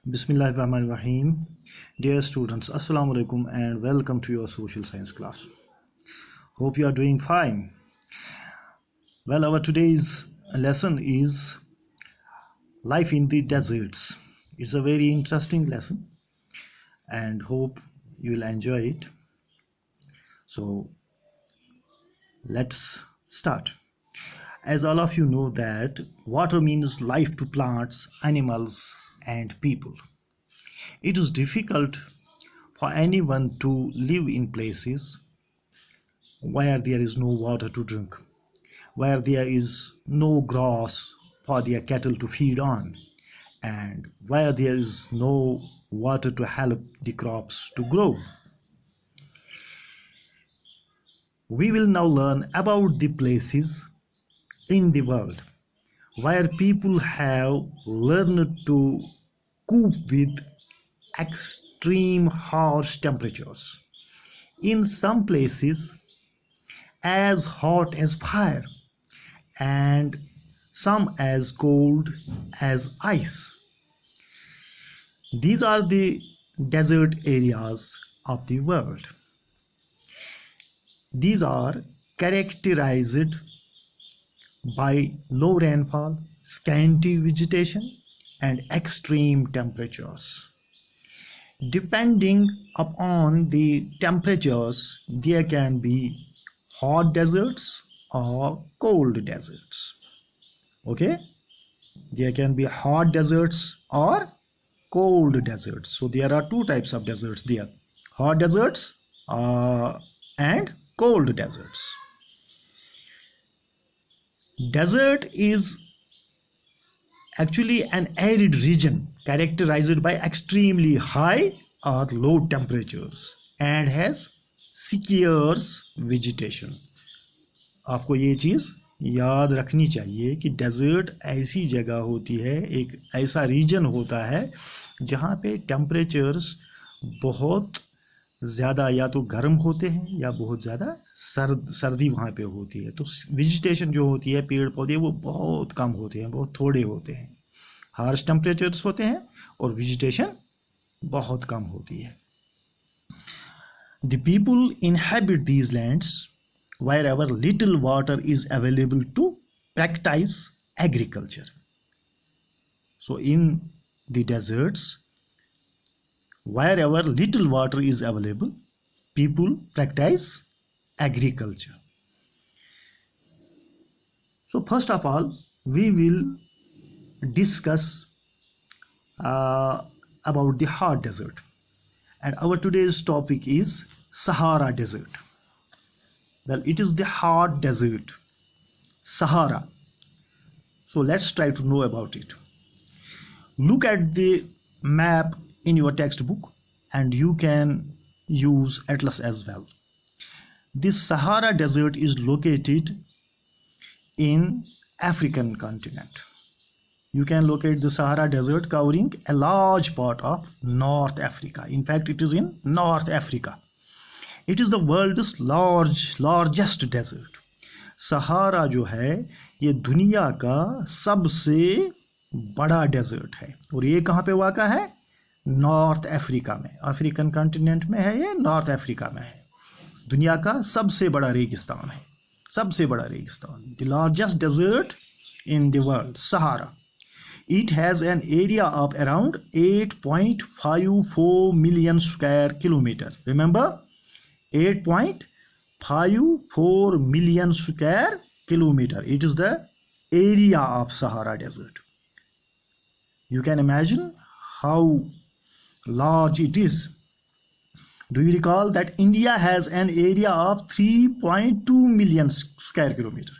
Bismillahirrahmanirrahim. Dear students, Assalamu alaikum and welcome to your social science class. Hope you are doing fine. Well, our today's lesson is life in the deserts. It's a very interesting lesson and hope you will enjoy it. So, let's start. As all of you know that water means life to plants, animals and people. It is difficult for anyone to live in places where there is no water to drink, where there is no grass for their cattle to feed on, and where there is no water to help the crops to grow. We will now learn about the places in the world where people have learned to cope with extreme harsh temperatures. In some places, as hot as fire, and some as cold as ice. These are the desert areas of the world. These are characterized by low rainfall, scanty vegetation, and extreme temperatures. Depending upon the temperatures, there can be hot deserts or cold deserts. Okay, there can be hot deserts or cold deserts. So there are two types of deserts there: hot deserts and cold deserts. Desert is actually an arid region characterized by extremely high or low temperatures and has scarce vegetation. आपको ये चीज़ याद रखनी चाहिए कि desert ऐसी जगह होती है, एक ऐसा रीजन होता है जहाँ पे टेम्परेचर्स बहुत ज़्यादा या तो गर्म होते हैं या बहुत ज़्यादा सर्दी वहाँ पे होती है। तो वेजिटेशन जो होती है, पेड़ पौधे, वो बहुत कम होते हैं, बहुत थोड़े होते हैं। हार्श टेम्परेचर्स होते हैं और वेजिटेशन बहुत कम होती है। The people inhabit these lands wherever little water is available to practice agriculture. So in the deserts, wherever little water is available, people practice agriculture. So first of all, we will discuss about the hot desert, and our today's topic is Sahara Desert. Well, it is the hot desert, Sahara. So let's try to know about it. Look at the map in your textbook, and you can use atlas as well. This Sahara Desert is located in African continent. You can locate the Sahara Desert covering a large part of North Africa. In fact, it is in North Africa. It is the world's largest desert. सहारा जो है ये दुनिया का सबसे बड़ा desert है, और ये कहाँ पे वाक़ा है? नॉर्थ अफ्रीका में, अफ्रीकन कॉन्टिनेंट में है ये, नॉर्थ अफ्रीका में है। दुनिया का सबसे बड़ा रेगिस्तान है, सबसे बड़ा रेगिस्तान, the largest desert in the world, Sahara. It has an area of around 8.54 million square kilometer. Remember, 8.54 million square kilometer. It is the area of Sahara Desert. You can imagine how large it is. Do you recall that India has an area of 3.2 million square kilometer?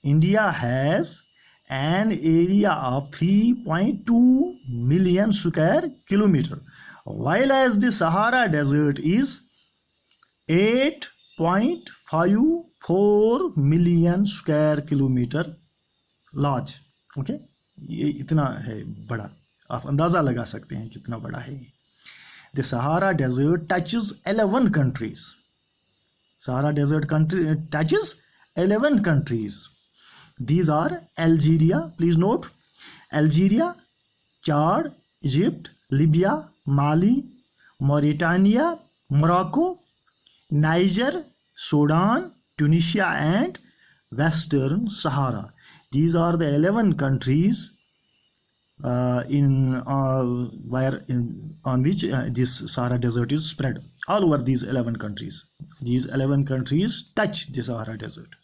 India has an area of 3.2 million square kilometer, while as the Sahara Desert is 8.54 million square kilometer large. Okay, ये इतना है बड़ा, आप अंदाज़ा लगा सकते हैं कितना बड़ा है ये. The Sahara Desert touches 11 countries. Sahara Desert touches 11 countries. These are Algeria, please note, Algeria, Chad, Egypt, Libya, Mali, Mauritania, Morocco, Niger, Sudan, Tunisia, and Western Sahara. These are the 11 countries on which this Sahara Desert is spread. All over these 11 countries. These 11 countries touch the Sahara Desert.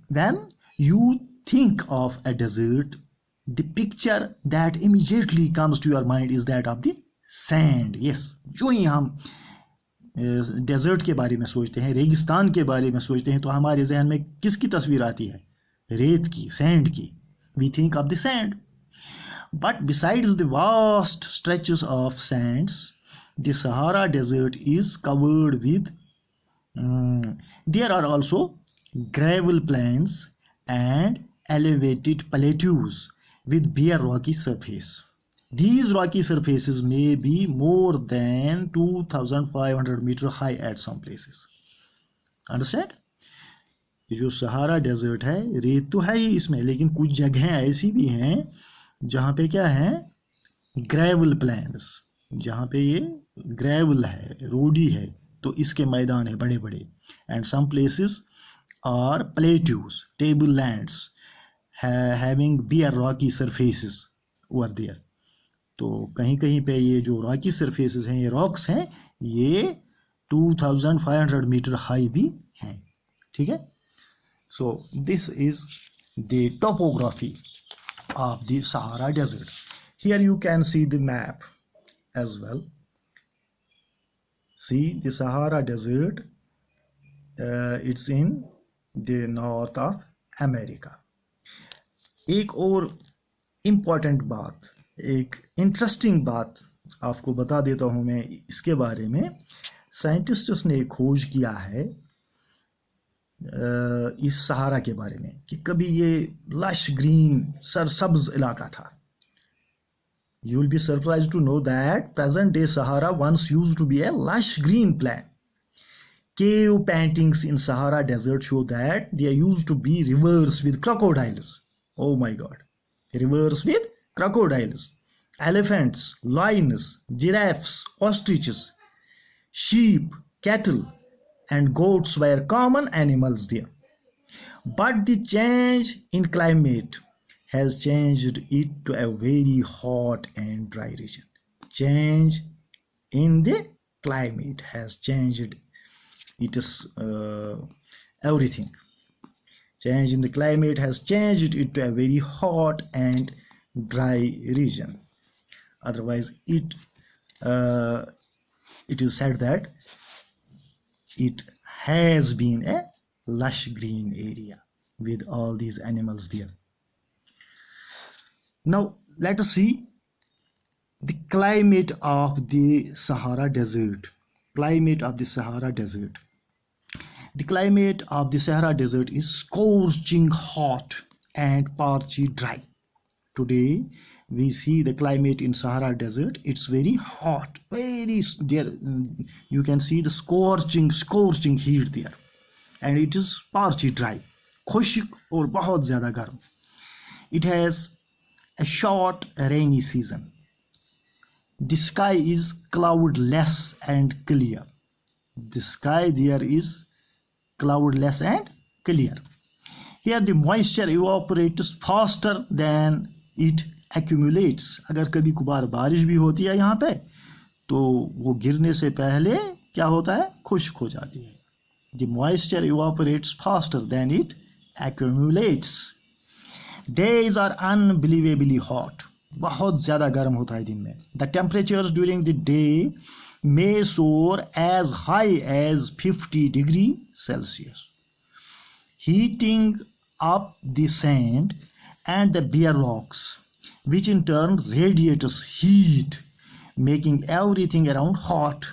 When you think of a desert, the picture that immediately comes to your mind is that of the sand. Yes, जो ही हम desert के बारे में सोचते हैं, रेगिस्तान के बारे में सोचते हैं, तो हमारे जहन में किसकी तस्वीर आती है? रेत की, सैंड की. We think of the sand. But besides the vast stretches of sands, the Sahara Desert is covered with there are also gravel plains and elevated plateaus with bare rocky surface. These rocky surfaces may be more than 2500 meter high at some places. Understand? ये जो Sahara desert है, रेत तो है ही इसमें, लेकिन कुछ जगहें ऐसी भी हैं जहाँ पे क्या है, ग्रेवल प्लेन्स, जहाँ पे ये ग्रेवल है, रोडी है, तो इसके मैदान है बड़े बड़े. And some places are plateaus, table lands having bare rocky surfaces over there. तो कहीं कहीं पे ये जो रॉकी सरफेसेस हैं, ये रॉक्स हैं, ये 2500 मीटर हाई भी हैं. ठीक है. So this is the topography of the Sahara Desert. Here you can see the map as well. See the Sahara Desert, it's in the north of America. एक और इम्पॉर्टेंट बात, एक इंटरेस्टिंग बात आपको बता देता हूँ मैं इसके बारे में. साइंटिस्ट्स ने खोज किया है इस सहारा के बारे में कि कभी ये लश ग्रीन सरसब्ज इलाका था. You will be surprised to know that present day Sahara once used to be a lush green plain. Cave paintings in Sahara Desert show that they used to be rivers with crocodiles. Oh my God. Rivers with crocodiles, elephants, lions, giraffes, ostriches, sheep, cattle, and goats were common animals there. But the change in climate has changed it to a very hot and dry region. Change in the climate has changed it is everything. Change in the climate has changed it to a very hot and dry region. Otherwise, it is said that it has been a lush green area with all these animals there. Now let us see the climate of the Sahara Desert. Climate of the Sahara Desert. The climate of the Sahara Desert is scorching hot and parchy dry. Today we see the climate in Sahara Desert. It's very hot, very there. You can see the scorching heat there, and it is parchy dry, खुश्क और बहुत ज़्यादा गर्म. It has a short rainy season. The sky is cloudless and clear. The sky there is cloudless and clear. Here the moisture evaporates faster than it accumulates. अगर कभी कभार बारिश भी होती है यहाँ पे, तो वो गिरने से पहले क्या होता है, खुश्क हो जाती है. The moisture evaporates faster than it accumulates. Days are unbelievably hot. बहुत ज़्यादा गर्म होता है दिन में. The temperatures during the day may soar as high as 50 degrees Celsius, heating up the sand and the bare rocks, which in turn radiates heat, making everything around hot.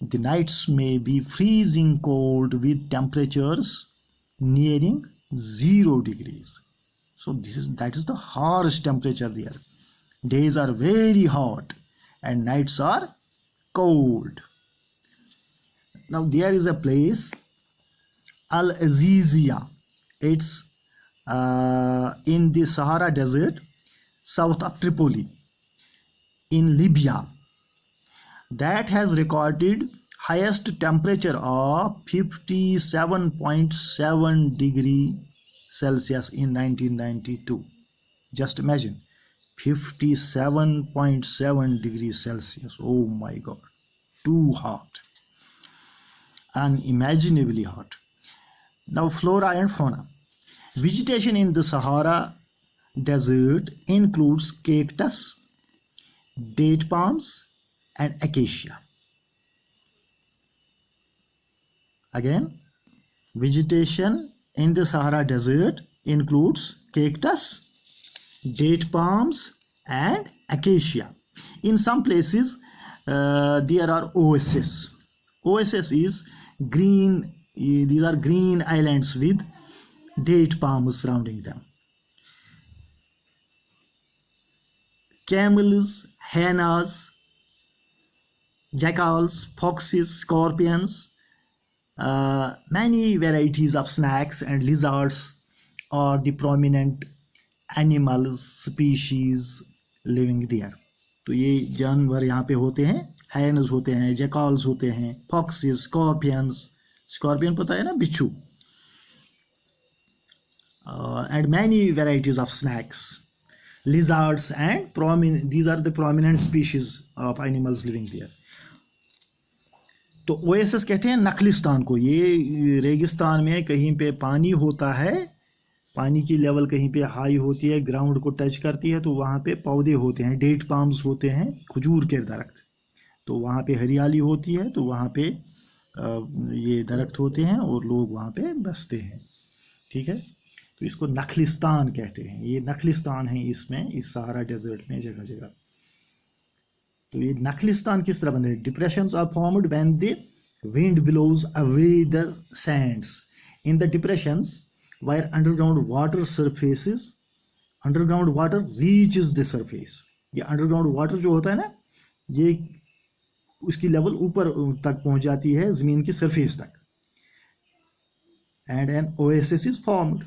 The nights may be freezing cold with temperatures nearing 0 degrees. So that is the harsh temperature there. Days are very hot and nights are cold. Now there is a place, Al Azizia. It's in the Sahara Desert south of Tripoli in Libya, that has recorded highest temperature of 57.7 degree Celsius in 1992. Just imagine, 57.7 degrees Celsius. Oh my God, too hot, unimaginably hot. Now, flora and fauna. Vegetation in the Sahara Desert includes cactus, date palms, and acacia. Again, vegetation in the Sahara Desert includes cactus, date palms, and acacia. In some places, there are oases. Oasis is green. These are green islands with date palms surrounding them. Camels, hyenas, jackals, foxes, scorpions, many varieties of snakes and lizards are the prominent animals species living there. तो ये जानवर यहाँ पे होते हैं, hyenas होते हैं, jackals होते हैं, foxes, scorpions, scorpion पता है ना, बिच्छू, and many varieties of snakes, lizards, and these are the prominent species of animals living there. तो ओएसिस कहते हैं नखलिस्तान को. ये रेगिस्तान में कहीं पे पानी होता है, पानी की लेवल कहीं पे हाई होती है, ग्राउंड को टच करती है, तो वहाँ पे पौधे होते हैं, डेट पाम्स होते हैं, खजूर के दरख्त, तो वहाँ पे हरियाली होती है, तो वहाँ पे ये दरख्त होते हैं और लोग वहाँ पे बसते हैं. ठीक है, तो इसको नखलिस्तान कहते हैं. ये नखलिस्तान है इसमें, इस सहारा डेजर्ट में जगह जगह. तो ये नखलिस्तान किस तरह बनते हैं? Depressions are formed when the wind blows away the sands in the depressions where underground water reaches the surface. ये underground water जो होता है ना, ये उसकी लेवल ऊपर तक पहुंच जाती है, जमीन की सरफेस तक. and an oasis is formed.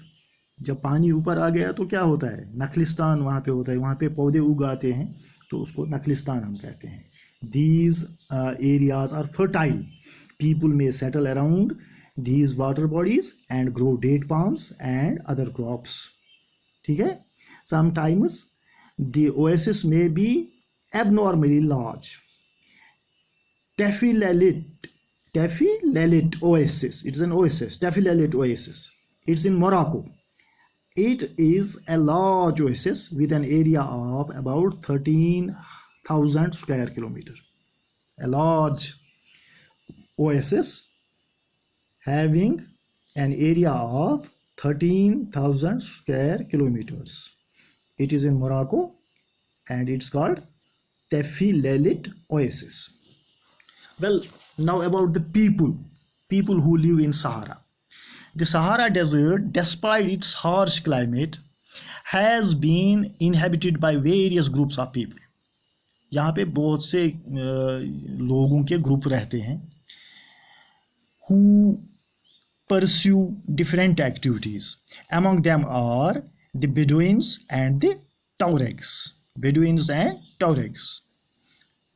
जब पानी ऊपर आ गया तो क्या होता है? नखलिस्तान वहाँ पे होता है, वहाँ पे पौधे उगाते हैं, तो उसको नखलिस्तान हम कहते हैं. These areas are fertile. People may settle around these water bodies and grow date palms and other crops. ठीक है. Sometimes the oasis may be abnormally large. Tafilellit oasis. It's an oasis. Tafilellit oasis. It's in Morocco. It is a large oasis with an area of about 13,000 square kilometers. A large oasis having an area of 13,000 square kilometers. It is in Morocco and it's called Tafilellit Oasis. Well, now about the people who live in Sahara. The Sahara Desert, despite its harsh climate, has been inhabited by various groups of people. यहाँ पे बहुत से लोगों के group रहते हैं who pursue different activities. Among them are the Bedouins and the Tuaregs. Bedouins and Tuaregs.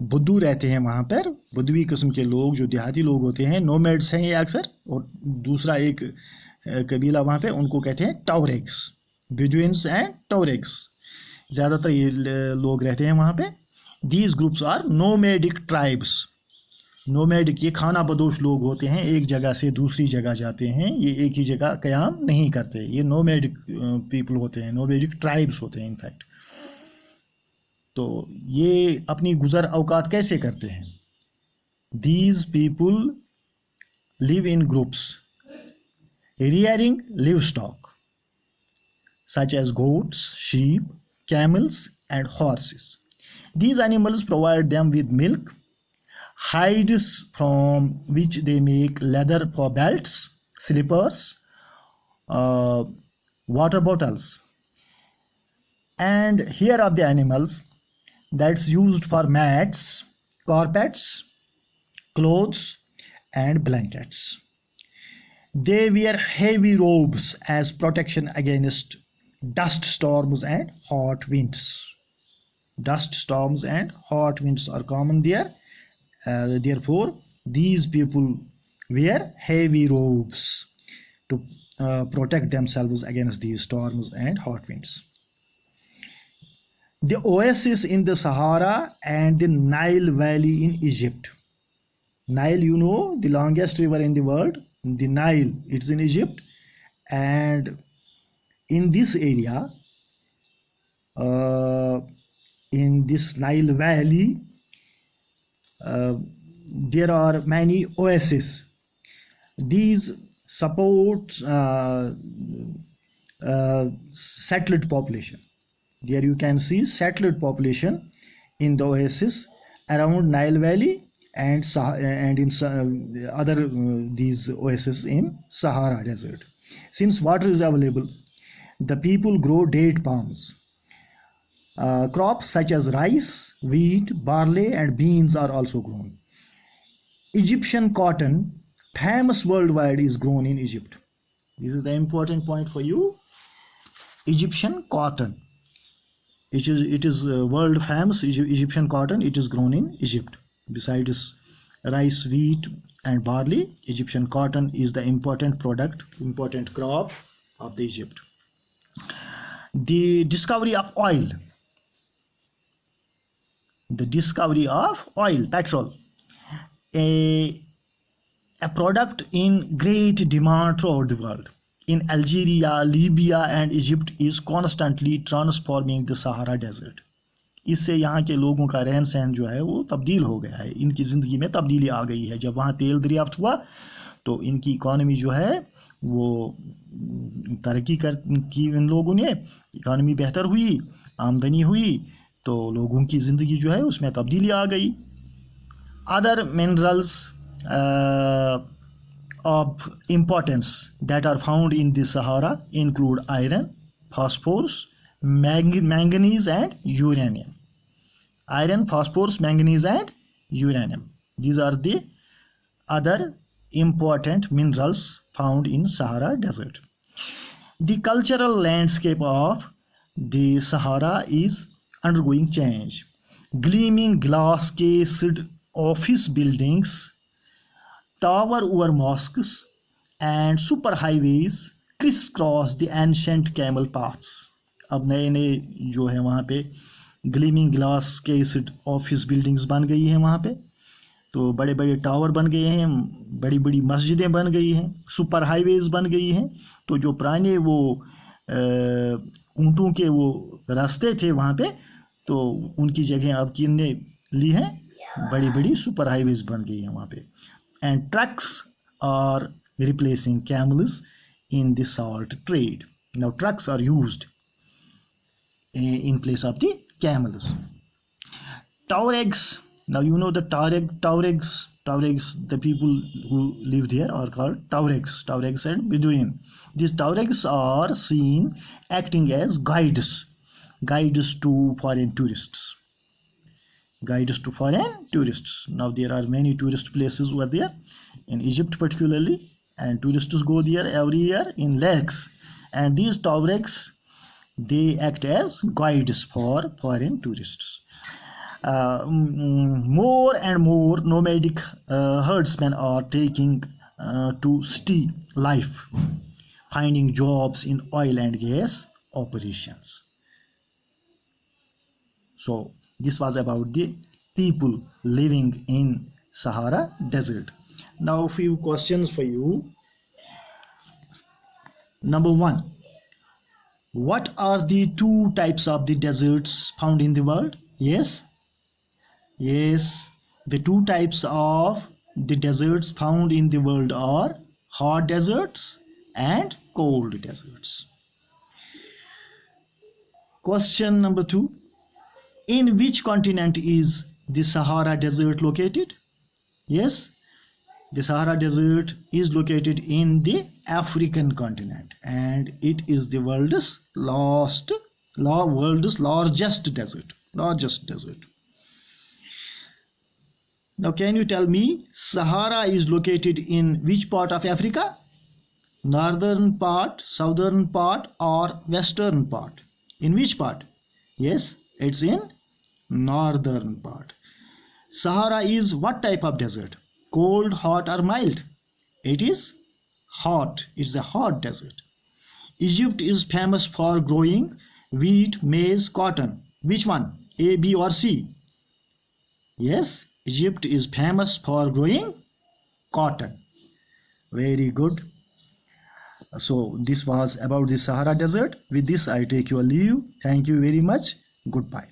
बुद्दू रहते हैं वहाँ पर, बुद्वी किस्म के लोग जो देहाती लोग होते हैं, नोमैड्स हैं ये अक्सर, और दूसरा एक कबीला वहाँ पे, उनको कहते हैं टॉरेग्स. बेडुइन्स एंड टॉरेग्स, ज़्यादातर ये लोग रहते हैं वहाँ पे. These groups are nomadic tribes. Nomadic ये खाना बदोश लोग होते हैं, एक जगह से दूसरी जगह जाते हैं, ये एक ही जगह क़याम नहीं करते. ये नोमैडिक पीपल होते हैं, नोमैडिक ट्राइब्स होते हैं इनफैक्ट. तो ये अपनी गुजर औकात कैसे करते हैं? These people live in groups, rearing livestock such as goats, sheep, camels, and horses. These animals provide them with milk, hides from which they make leather for belts, slippers, water bottles, and hair of the animals that's used for mats, carpets, clothes, and blankets. They wear heavy robes as protection against dust storms and hot winds. Dust storms and hot winds are common there. Therefore, these people wear heavy robes to protect themselves against these storms and hot winds. The oasis in the Sahara and the Nile Valley in Egypt. Nile, you know, the longest river in the world, the Nile, it's in Egypt. And in this area, in this Nile Valley, there are many oases. These support settled population. There you can see settled population in the oasis around Nile Valley and in other these oases in Sahara Desert. Since water is available, the people grow date palms. Crops such as rice, wheat, barley and beans are also grown. Egyptian cotton, famous worldwide, is grown in Egypt. This is the important point for you. Egyptian cotton. It is world famous. Egyptian cotton, it is grown in Egypt. Besides rice, wheat and barley, Egyptian cotton is the important product, important crop of the Egypt. The discovery of oil. The discovery of oil, petrol, a product in great demand throughout the world. In Algeria, Libya and Egypt is constantly transforming the Sahara Desert. इससे यहाँ के लोगों का रहन सहन जो है वो तब्दील हो गया है, इनकी ज़िंदगी में तब्दीली आ गई है. जब वहाँ तेल दरियाफ्त हुआ तो इनकी इकॉनमी जो है वो तरक्की की, इन लोगों ने इकॉनमी बेहतर हुई, आमदनी हुई, तो लोगों की ज़िंदगी जो है उसमें तब्दीली आ गई. Other minerals of importance that are found in the Sahara include iron, phosphorus, manganese and uranium. Iron, phosphorus, manganese and uranium. These are the other important minerals found in Sahara Desert. The cultural landscape of the Sahara is undergoing change. Gleaming glass-cased office buildings, tower over mosques and super highways crisscross the ancient camel paths. अब नए नए जो है वहाँ पे gleaming glass के office buildings बन गई हैं, वहाँ पे तो बड़े बड़े टावर बन गए हैं, बड़ी बड़ी मस्जिदें बन गई हैं, सुपर हाईवेज बन गई हैं. तो जो पुराने वो ऊँटों के वो रास्ते थे वहाँ पे, तो उनकी जगह अब किनने ली हैं, बड़ी बड़ी सुपर हाईवेज बन गई हैं वहाँ पे. And trucks are replacing camels in the salt trade. Now trucks are used in place of the camels. Tuaregs. Now you know the Tuaregs. The people who lived here are called Tuaregs and Bedouin. These Tuaregs are seen acting as guides to foreign tourists. Now there are many tourist places over there in Egypt particularly, and tourists go there every year in lakes, and these Tuaregs, they act as guides for foreign tourists. More and more nomadic herdsmen are taking to city life, finding jobs in oil and gas operations. So this was about the people living in Sahara Desert. Now a few questions for you. Number 1, what are the 2 types of the deserts found in the world? Yes, the 2 types of the deserts found in the world are hot deserts and cold deserts. Question number 2, in which continent is the Sahara Desert located? Yes, the Sahara Desert is located in the African continent, and it is the world's largest desert. Now can you tell me Sahara is located in which part of Africa? Northern part, southern part, or western part? In which part? Yes, it's in northern part. Sahara is what type of desert? Cold, hot, or mild? It is hot. It's a hot desert. Egypt is famous for growing wheat, maize, cotton. Which one? A, B, or C? Yes, Egypt is famous for growing cotton. Very good. So this was about the Sahara Desert. With this I take your leave. Thank you very much. Goodbye.